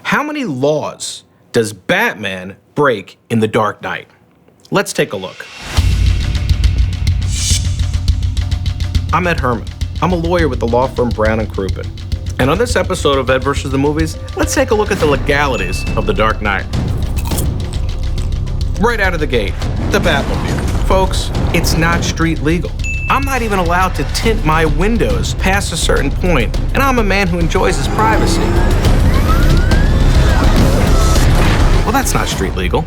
How many laws does Batman break in The Dark Knight? Let's take a look. I'm Ed Herman. I'm a lawyer with the law firm Brown and Crouppen. And on this episode of Ed vs. the Movies, let's take a look at the legalities of The Dark Knight. Right out of the gate, the Batmobile. Folks, it's not street legal. I'm not even allowed to tint my windows past a certain point, and I'm a man who enjoys his privacy. Well, that's not street legal.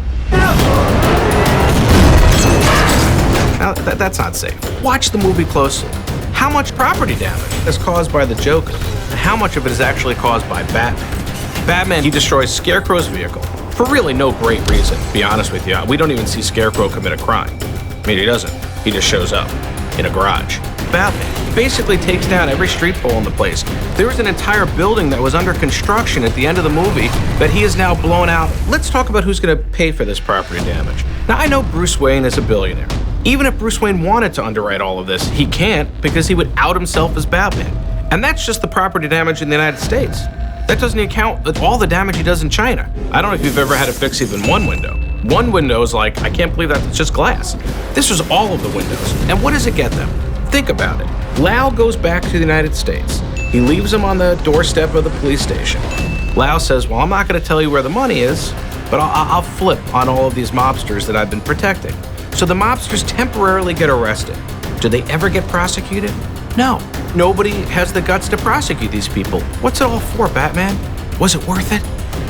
Now, that's not safe. Watch the movie closely. How much property damage is caused by the Joker, and how much of it is actually caused by Batman? Batman, he destroys Scarecrow's vehicle for really no great reason, to be honest with you. We don't even see Scarecrow commit a crime. I mean, he doesn't. He just shows up in a garage. Batman basically takes down every street pole in the place. There was an entire building that was under construction at the end of the movie that he has now blown out. Let's talk about who's going to pay for this property damage. Now, I know Bruce Wayne is a billionaire. Even if Bruce Wayne wanted to underwrite all of this, he can't because he would out himself as Batman. And that's just the property damage in the United States. That doesn't account with all the damage he does in China. I don't know if you've ever had to fix even one window. One window is like, I can't believe that it's just glass. This was all of the windows. And what does it get them? Think about it. Lau goes back to the United States. He leaves him on the doorstep of the police station. Lau says, well, I'm not going to tell you where the money is, but I'll flip on all of these mobsters that I've been protecting. So the mobsters temporarily get arrested. Do they ever get prosecuted? No. Nobody has the guts to prosecute these people. What's it all for, Batman? Was it worth it?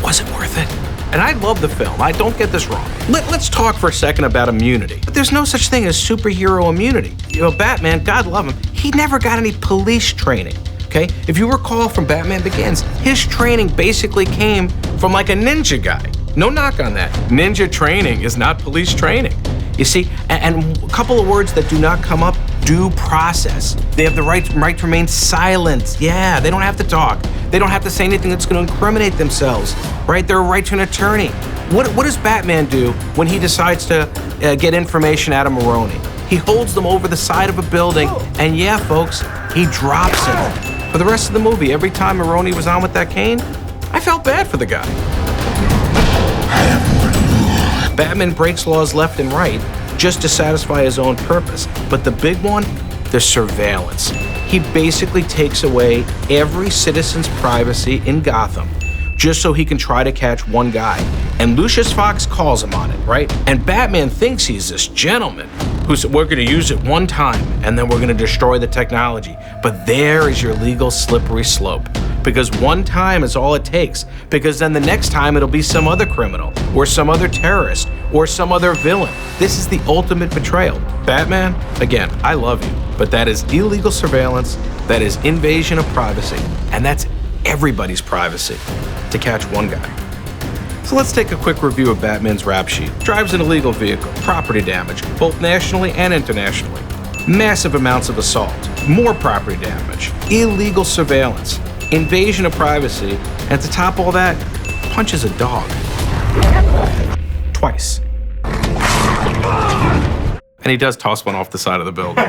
Was it worth it? And I love the film. I don't get this wrong. Let's talk for a second about immunity. But there's no such thing as superhero immunity. You know, Batman, God love him, he never got any police training, okay? If you recall from Batman Begins, his training basically came from like a ninja guy. No knock on that. Ninja training is not police training. You see, and a couple of words that do not come up, due process. They have the right to remain silent. Yeah, they don't have to talk. They don't have to say anything that's going to incriminate themselves, right? They're a right to an attorney. What does Batman do when he decides to get information out of Maroni? He holds them over the side of a building, and yeah, folks, he drops him. For the rest of the movie, every time Maroni was on with that cane, I felt bad for the guy. Batman breaks laws left and right just to satisfy his own purpose. But the big one, the surveillance. He basically takes away every citizen's privacy in Gotham just so he can try to catch one guy. And Lucius Fox calls him on it, right? And Batman thinks he's this gentleman who said, we're gonna use it one time and then we're gonna destroy the technology. But there is your legal slippery slope. Because one time is all it takes. Because then the next time it'll be some other criminal, or some other terrorist, or some other villain. This is the ultimate betrayal. Batman, again, I love you, but that is illegal surveillance, that is invasion of privacy, and that's everybody's privacy to catch one guy. So let's take a quick review of Batman's rap sheet. Drives an illegal vehicle, property damage, both nationally and internationally. Massive amounts of assault, more property damage, illegal surveillance, invasion of privacy, and to top all that, punches a dog. Twice. And he does toss one off the side of the building.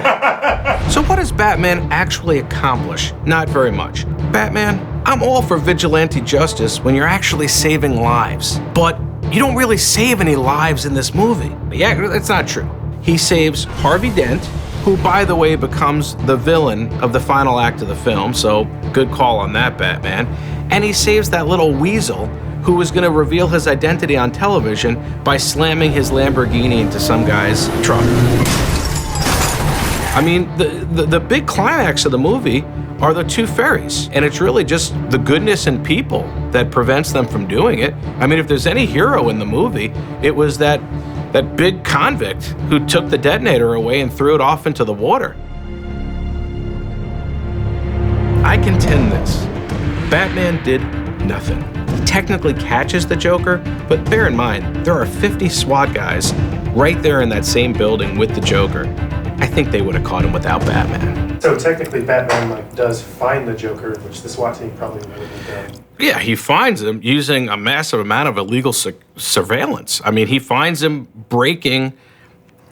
So what does Batman actually accomplish? Not very much. Batman, I'm all for vigilante justice when you're actually saving lives. But you don't really save any lives in this movie. Yeah, that's not true. He saves Harvey Dent, who, by the way, becomes the villain of the final act of the film, so good call on that, Batman. And he saves that little weasel who was going to reveal his identity on television by slamming his Lamborghini into some guy's truck. I mean, the big climax of the movie are the two fairies, and it's really just the goodness in people that prevents them from doing it. I mean, if there's any hero in the movie, it was that big convict who took the detonator away and threw it off into the water. I contend this. Batman did nothing. He technically catches the Joker, but bear in mind, there are 50 SWAT guys right there in that same building with the Joker. I think they would have caught him without Batman. So technically Batman does find the Joker, which the SWAT team probably would have done. Yeah, he finds him using a massive amount of illegal surveillance. I mean, he finds him breaking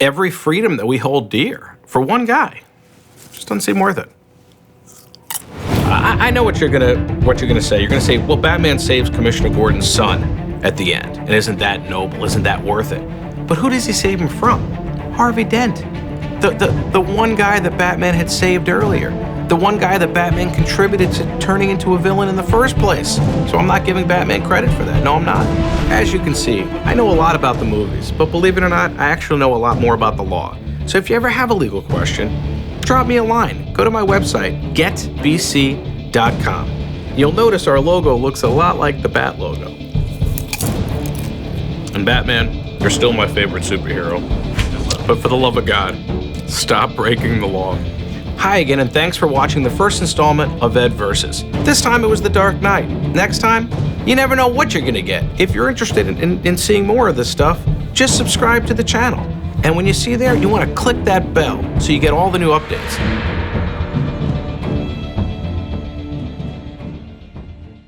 every freedom that we hold dear for one guy. Just doesn't seem worth it. I know what you're gonna say. You're gonna say, well, Batman saves Commissioner Gordon's son at the end, and isn't that noble? Isn't that worth it? But who does he save him from? Harvey Dent, the one guy that Batman had saved earlier, the one guy that Batman contributed to turning into a villain in the first place. So I'm not giving Batman credit for that. No, I'm not. As you can see, I know a lot about the movies, but believe it or not, I actually know a lot more about the law. So if you ever have a legal question, drop me a line. Go to my website, getbc.com. You'll notice our logo looks a lot like the Bat logo. And Batman, you're still my favorite superhero. But for the love of God, stop breaking the law. Hi again, and thanks for watching the first installment of Ed Versus. This time it was The Dark Knight. Next time, you never know what you're gonna get. If you're interested in seeing more of this stuff, just subscribe to the channel. And when you see there, you wanna click that bell so you get all the new updates.